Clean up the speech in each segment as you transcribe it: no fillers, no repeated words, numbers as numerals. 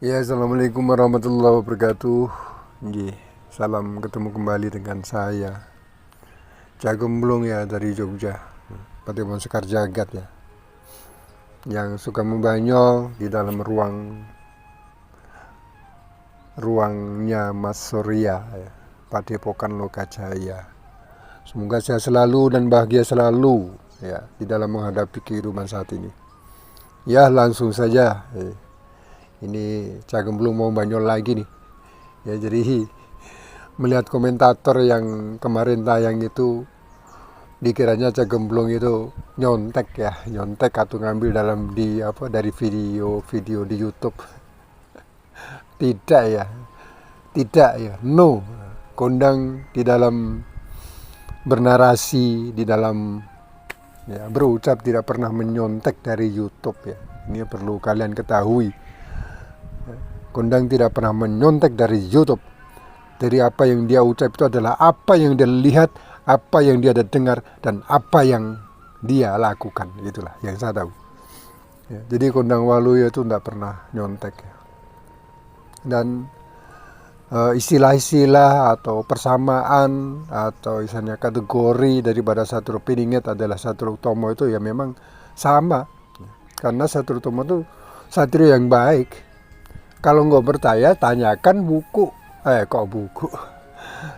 Ya, assalamualaikum warahmatullahi wabarakatuh. Nggih, salam ketemu kembali dengan saya Cagemblong ya dari Jogja, Patimon Sekar Jagat ya, yang suka membanyol di dalam ruangnya Mas Surya ya, Padepokan Lokajaya. Semoga sehat selalu dan bahagia selalu ya di dalam menghadapi kehidupan saat ini. Ya, langsung saja. Ini Cagemblong mau banyol lagi nih. Ya, jadi melihat komentator yang kemarin tayang itu dikiranya Cagemblong itu nyontek atau ngambil dari video di YouTube. Tidak ya, tidak ya, no. Kondang di dalam bernarasi, di dalam ya, berucap tidak pernah menyontek dari YouTube ya. Ini perlu kalian ketahui. Kondang tidak pernah menyontek dari YouTube. Dari apa yang dia ucap itu adalah apa yang dia lihat, apa yang dia dengar, dan apa yang dia lakukan. Itulah yang saya tahu ya, jadi Kondang Waluyo itu tidak pernah nyontek ya. Dan istilah-istilah atau persamaan atau misalnya kategori daripada Satrio Piningit adalah Satrio Utomo itu ya memang sama, karena Satrio Utomo itu satrio yang baik. Kalau nggak percaya, tanyakan buku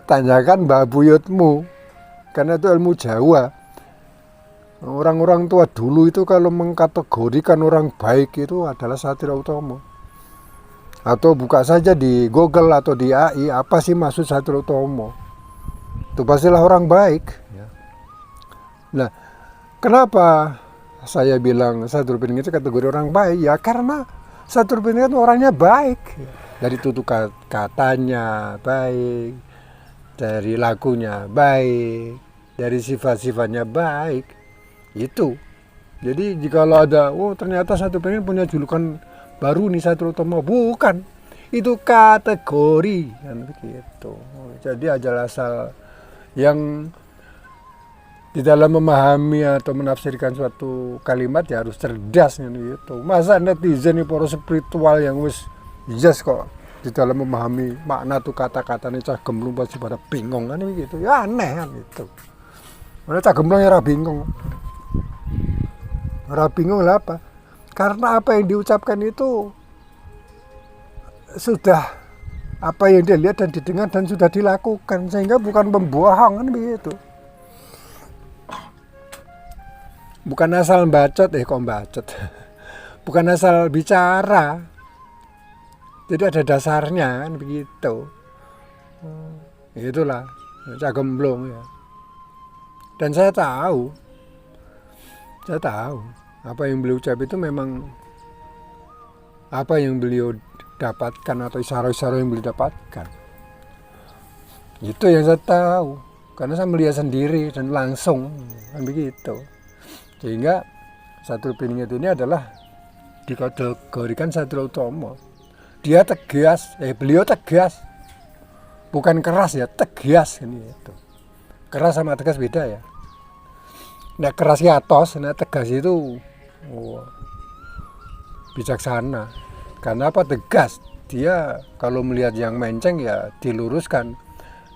tanyakan Mbah Buyutmu, karena itu ilmu Jawa. Orang-orang tua dulu itu kalau mengkategorikan orang baik itu adalah Satrio Utomo. Atau buka saja di Google atau di AI, apa sih maksud Satrio Utomo? Itu pastilah orang baik ya. Nah, kenapa saya bilang Satrio Piningit itu kategori orang baik? Ya karena Satrio Piningit orangnya baik. Dari tutur katanya baik, dari lakunya baik, dari sifat-sifatnya baik. Itu. Jadi jikalau ada, ternyata Satrio Piningit punya julukan baru nih Satrio Utomo, bukan. Itu kategori kan begitu. Jadi asal yang di dalam memahami atau menafsirkan suatu kalimat ya harus cerdas gitu. Masa netizen ini para spiritual yang wis yes kok di dalam memahami makna tuh kata-kata ini Cagemblong pasti pada bingung kan gitu. Ya aneh kan gitu. Mana Cagemblong ya bingung. Bingung lah apa? Karena apa yang diucapkan itu sudah apa yang dia lihat dan didengar dan sudah dilakukan, sehingga bukan pembohong kan begitu. Bukan asal bacot, bukan asal bicara. Jadi ada dasarnya kan begitu. Itulah Cagemblong ya. Dan saya tahu apa yang beliau ucap itu memang apa yang beliau dapatkan atau isyarat-isyarat yang beliau dapatkan. Itu yang saya tahu karena saya melihat sendiri dan langsung kan begitu. Sehingga Satrio Piningit ini adalah dikategorikan Satrio Utomo. Dia tegas, beliau tegas, bukan keras ya, tegas ini itu. Keras sama tegas beda ya. Nah keras ya atos, nah tegas itu bijaksana. Karena apa? Tegas. Dia kalau melihat yang menceng ya diluruskan.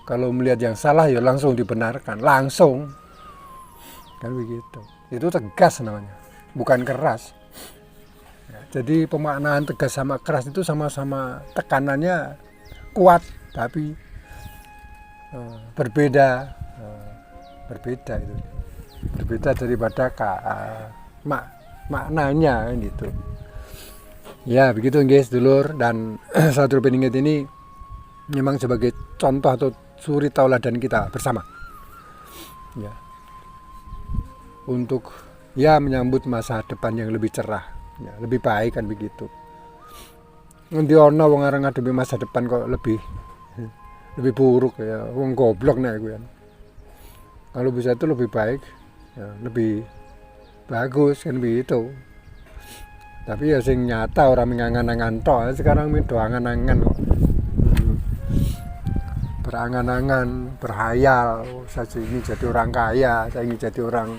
Kalau melihat yang salah ya langsung dibenarkan, langsung. Kan begitu. Itu tegas namanya, bukan keras. Ya, jadi pemaknaan tegas sama keras itu sama-sama tekanannya kuat, tapi berbeda itu. Berbeda daripada maknanya gitu. Ya begitu guys dulur, dan Satrio Piningit ini memang sebagai contoh atau suri tauladan kita bersama ya, untuk ya menyambut masa depan yang lebih cerah ya, lebih baik kan begitu. Nanti ono wong areng ngadepi masa depan kok lebih buruk ya, wong goblok nek gue kan. Kalau bisa itu lebih baik ya, lebih bagus kan begitu. Tapi ya sing nyata orang mengangan-angan tok, sekarang itu angan-angan kok. Berangan-angan, berhayal, saya ingin jadi orang kaya, saya ingin jadi orang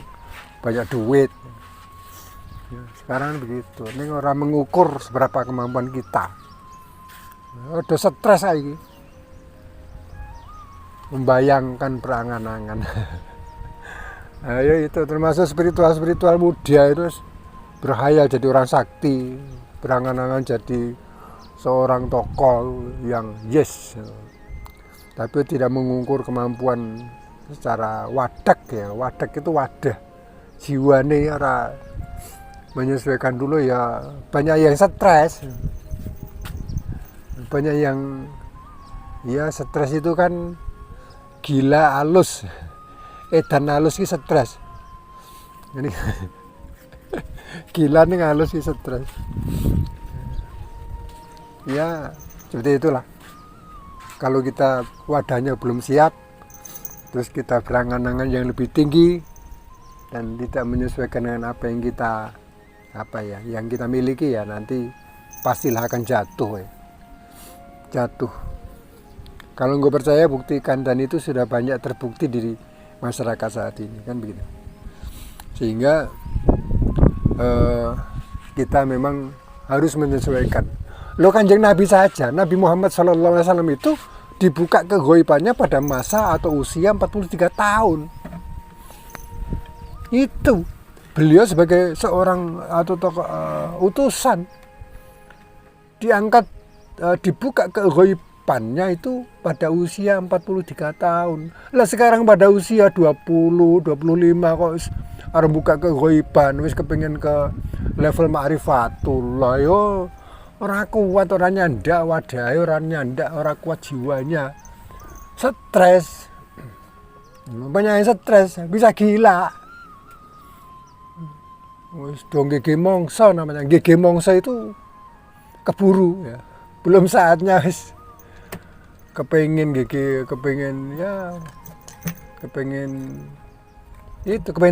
banyak duit. Ya, sekarang begitu. Ini orang mengukur seberapa kemampuan kita. Udah stres saiki. Membayangkan berangan-angan. Ayo itu termasuk spiritual muda itu berhayal jadi orang sakti, berangan-angan jadi seorang tokoh yang yes, tapi tidak mengukur kemampuan secara wadak ya. Wadak itu wadah, jiwane ora menyesuaikan dulu ya. Banyak yang stres, banyak yang ya stres itu kan gila halus, edan halus itu stres. Ini gila nih halus itu stres. Ya seperti itulah. Kalau kita wadahnya belum siap, terus kita berangan-angan yang lebih tinggi dan tidak menyesuaikan dengan apa yang kita miliki ya, nanti pastilah akan jatuh ya. Jatuh. Kalau nggak percaya buktikan, dan itu sudah banyak terbukti di masyarakat saat ini kan begitu. Sehingga kita memang harus menyesuaikan. Lo Kanjeng Nabi saja, Nabi Muhammad SAW itu dibuka keghaibannya pada masa atau usia 43 tahun. Itu beliau sebagai seorang atau tokoh utusan diangkat, dibuka keghaibannya itu pada usia 43 tahun. Lah sekarang pada usia 20, 25 kok arep buka keghaiban, wis kepengin ke level ma'rifatullah yo. Orang kuat, orang nyandak wadahnya, orang nyandak, orang kuat jiwanya. Stres. Banyak yang stres, bisa gila. Wis dong gege mongso namanya. Gege mongso itu keburu ya. Belum saatnya wis kepengen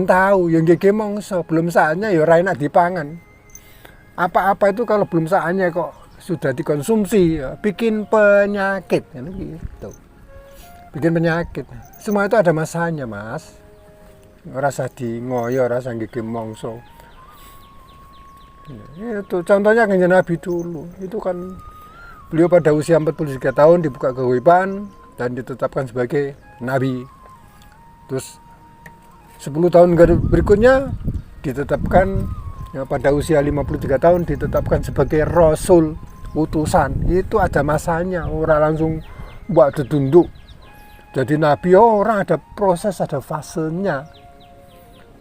tahu yang gege mongso, belum saatnya ya ora enak dipangan. Apa-apa itu kalau belum saatnya kok sudah dikonsumsi ya, bikin penyakit kan gitu. Bikin penyakit. Semua itu ada masanya, Mas. Rasa di ngoyo, rasa gigi mongso. Ya, itu contohnya Kanjeng Nabi dulu. Itu kan beliau pada usia 43 tahun dibuka keghaiban dan ditetapkan sebagai nabi. Terus 10 tahun berikutnya ditetapkan ya, pada usia 53 tahun ditetapkan sebagai rasul, utusan. Itu ada masanya, orang langsung buat ditunduk jadi nabi. Orang ada proses, ada fasenya.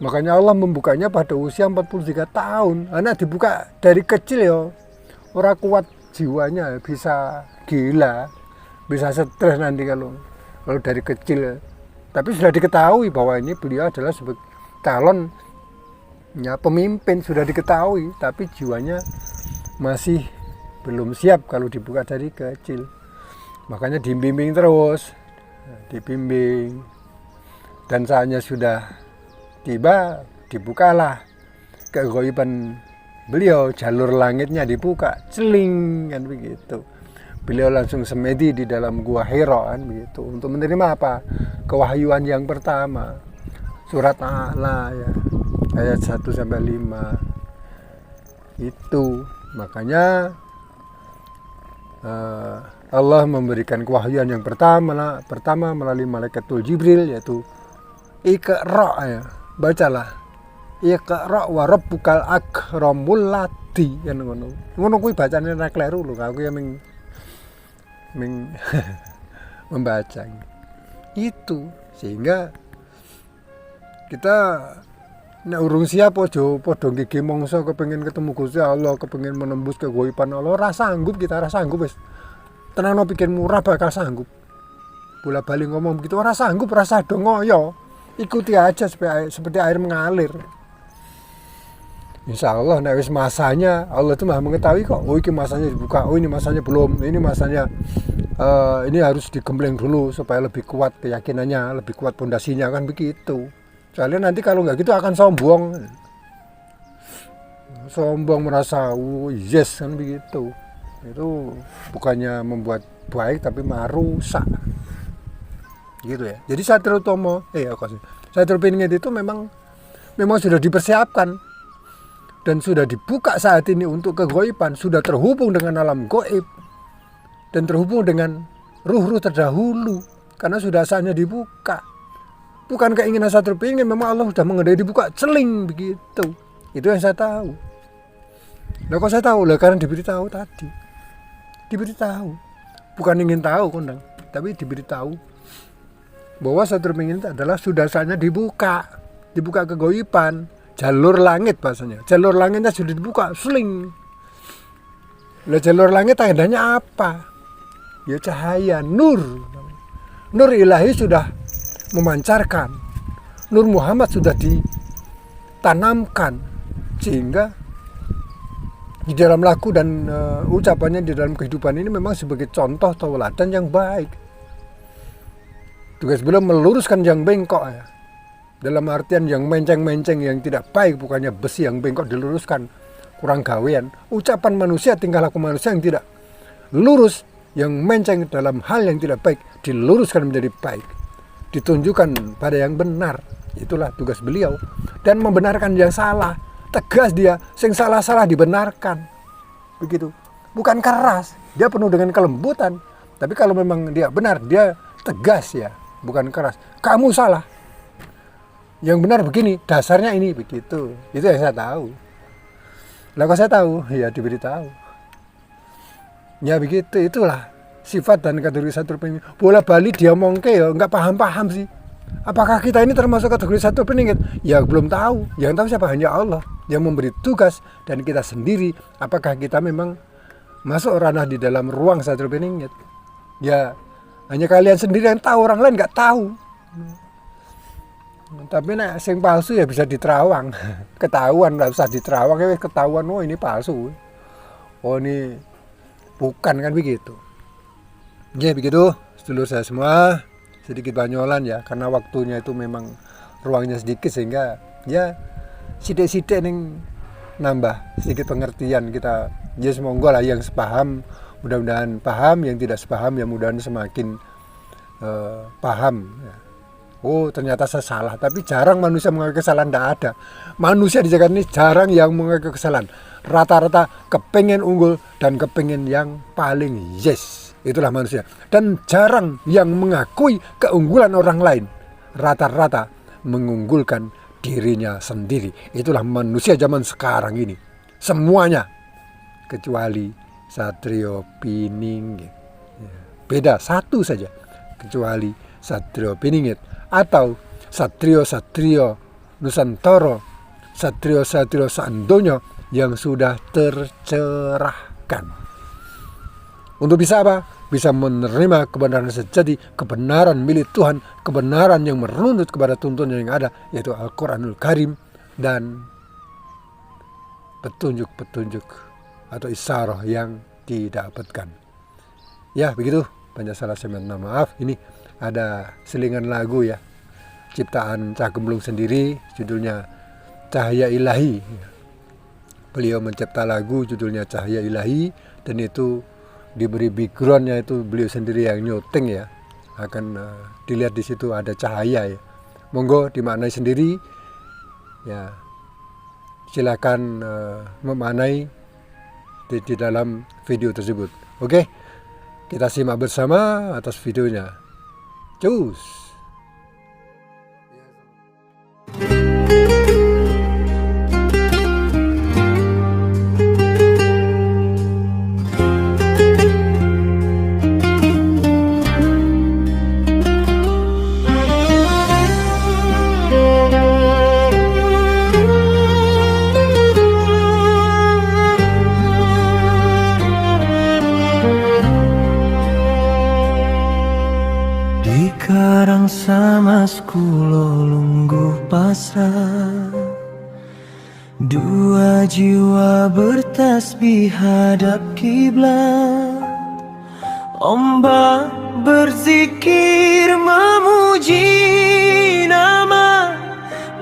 Makanya Allah membukanya pada usia 43 tahun. Anak dibuka dari kecil ya, orang kuat jiwanya, bisa gila, bisa stres nanti kalau dari kecil. Tapi sudah diketahui bahwa ini beliau adalah sebagai calon ya, pemimpin, sudah diketahui, tapi jiwanya masih belum siap kalau dibuka dari kecil. Makanya dibimbing terus, dibimbing, dan saatnya sudah tiba, dibukalah keghaiban beliau, jalur langitnya dibuka, celing kan begitu. Beliau langsung semedi di dalam gua Hira kan begitu, untuk menerima apa? Kewahyuan yang pertama, surat A'la ya, ayat 1-5 itu. Makanya Allah memberikan kewahyuan yang pertama melalui Malaikatul Jibril, yaitu Iqra ya, bacalah Iqra wa rabbukal akramul ladzi kan ngono kuwi bacane ora kleru lho, aku ya ming membaca itu. Sehingga kita nek urung siap aja padha gege mongso kepengin ketemu Gusti Allah, kepengin menembus keghaiban Allah, ora sanggup kita, ora sanggup wis. Tenangno pikirmu, ora bakal sanggup. Bola-balik ngomong begitu, ora sanggup, rasa do ngoyo. Ikuti aja seperti air mengalir. Insya Allah nek wis masanya, Allah itu Maha mengetahui kok. Oh ini masanya dibuka, oh ini masanya belum, ini masanya ini harus digembleng dulu supaya lebih kuat keyakinannya, lebih kuat pondasinya kan begitu. Soalnya nanti kalau nggak gitu akan sombong merasa yes kan begitu. Itu bukannya membuat baik tapi malah rusak gitu ya. Jadi Satrio Utomo Satrio Piningit itu memang sudah dipersiapkan dan sudah dibuka saat ini untuk keghaiban, sudah terhubung dengan alam gaib. dan terhubung dengan ruh-ruh terdahulu, karena sudah saatnya dibuka. Bukan keinginan saya terpingin, memang Allah sudah mengendaki dibuka, celing begitu. Itu yang saya tahu. Nah kok saya tahu? Lah karena diberitahu tadi. Diberitahu. Bukan ingin tahu kondang, tapi diberitahu bahwa saya terpingin itu adalah sudah saatnya dibuka. Dibuka kegoiban, jalur langit bahasanya. Jalur langitnya sudah dibuka, seling. Lah jalur langit tandanya apa? Ya cahaya, nur. Nur ilahi sudah memancarkan. Nur Muhammad sudah ditanamkan, sehingga di dalam laku dan ucapannya di dalam kehidupan ini memang sebagai contoh tauladan yang baik. Tugas beliau meluruskan yang bengkok ya. Dalam artian yang menceng-menceng yang tidak baik, bukannya besi yang bengkok diluruskan, kurang gawean. Ucapan manusia, tingkah laku manusia yang tidak lurus, yang menceng dalam hal yang tidak baik, diluruskan menjadi baik. Ditunjukkan pada yang benar. Itulah tugas beliau. Dan membenarkan yang salah. Tegas dia, sing salah-salah dibenarkan. Begitu. Bukan keras, dia penuh dengan kelembutan. Tapi kalau memang dia benar, dia tegas ya, bukan keras. Kamu salah. Yang benar begini, dasarnya ini, begitu. Itu yang saya tahu. Lah kok saya tahu? Ya diberitahu. Ya begitu, itulah sifat dan kategori satu peningit. Bola balik dia mongke ya, nggak paham-paham sih. Apakah kita ini termasuk kategori satu peningit? Ya belum tahu. Yang tahu siapa? Hanya Allah yang memberi tugas, dan kita sendiri. Apakah kita memang masuk ranah di dalam ruang satu peningit? Ya hanya kalian sendiri yang tahu, orang lain nggak tahu. Tapi nek sing palsu ya bisa diterawang. Ketahuan, nggak usah diterawang ya ketahuan. Oh ini palsu. Oh ini bukan, kan begitu. Ya begitu, sedulur saya semua. Sedikit banyolan ya, karena waktunya itu memang ruangnya sedikit, sehingga ya sidik-sidik ning nambah sedikit pengertian kita. Ya semoga lah yang sepaham mudah-mudahan paham, yang tidak sepaham ya mudah-mudahan semakin paham ya. Oh ternyata saya salah, tapi jarang manusia mengakui kesalahan, tidak ada. Manusia di jagat ini jarang yang mengakui kesalahan. Rata-rata kepengen unggul dan kepengen yang paling yes. Itulah manusia. Dan jarang yang mengakui keunggulan orang lain. Rata-rata mengunggulkan dirinya sendiri. Itulah manusia zaman sekarang ini. Semuanya. Kecuali Satrio Piningit. Beda satu saja. Kecuali Satrio Piningit. Atau Satrio-Satrio Nusantara. Satrio-Satrio Sandonyo yang sudah tercerahkan. Untuk bisa apa? Bisa menerima kebenaran sejati, kebenaran milik Tuhan, kebenaran yang meruntut kepada tuntunan yang ada, yaitu Al-Quranul Karim, dan petunjuk-petunjuk atau isyarah yang didapatkan. Ya begitu, banyak salah saya minta maaf. Ini ada selingan lagu ya, ciptaan Cah Gemblung sendiri, judulnya Cahaya Ilahi. Beliau mencipta lagu judulnya Cahaya Ilahi, dan itu diberi backgroundnya itu beliau sendiri yang nyuting ya. Akan dilihat di situ ada cahaya ya. Monggo dimaknai sendiri ya. Silakan memaknai di dalam video tersebut. Oke, kita simak bersama atas videonya. Cus. Karang samas kulo lungguh pasrah, dua jiwa bertasbih hadap kiblat, ombak berzikir memuji nama,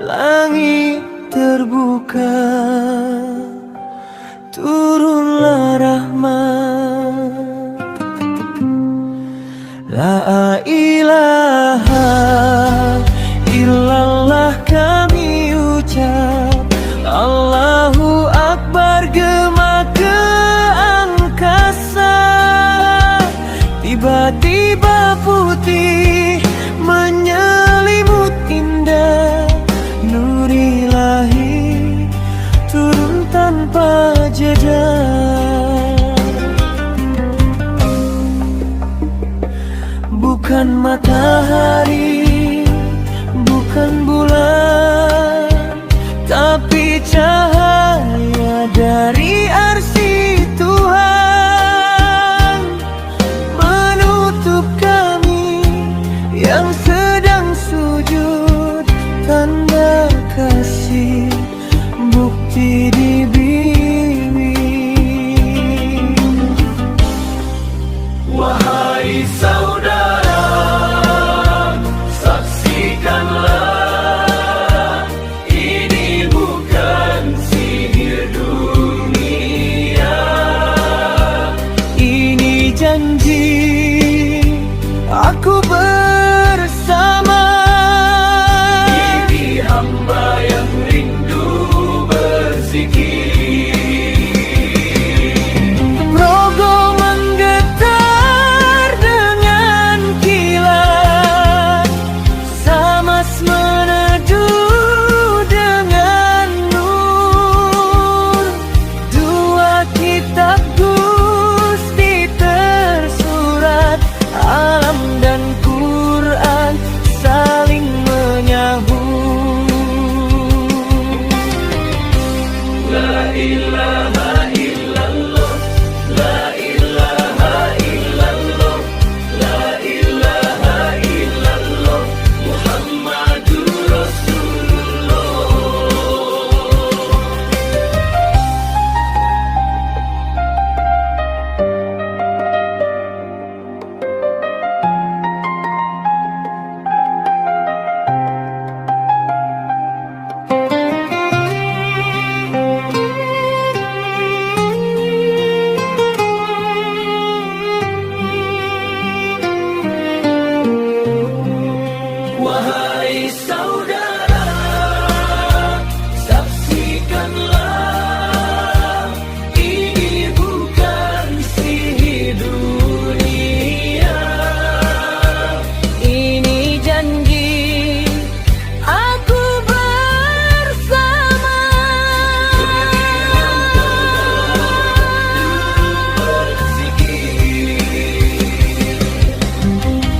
langit terbuka, turunlah rahmat. La ilaha illallah kami ucap, Allahu Akbar gema ke angkasa, matahari, bukan bulan, tapi cahaya dari arsy Tuhan, menutup kami yang sedang sujud, tanda kasih, bukti di bibir. Wahai saudara, saksikanlah, ini bukan sihir dunia. Ini janji aku bersama, Ini hamba yang rindu berzikir. rogo menggetar dengan kilat, samas meneduh dengan nur, dua kitab Gusti tersurat, alam dan Quran saling menyahut. La ilaha illallah, la ilaha illallah, la ilaha illallah, Muhammadur Rasulullah. Wahai saudara, saksikanlah, ini bukan sihir dunia. Ini janji aku bersama,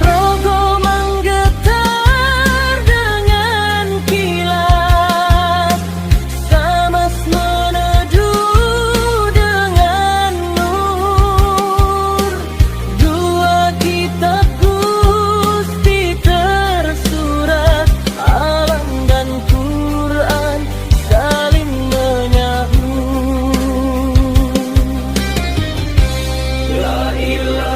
rogo menggetar dengan kilat, samas meneduh dengan nur, dua kitab Gusti tersurat, alam dan Quran saling menyahut. La ilaha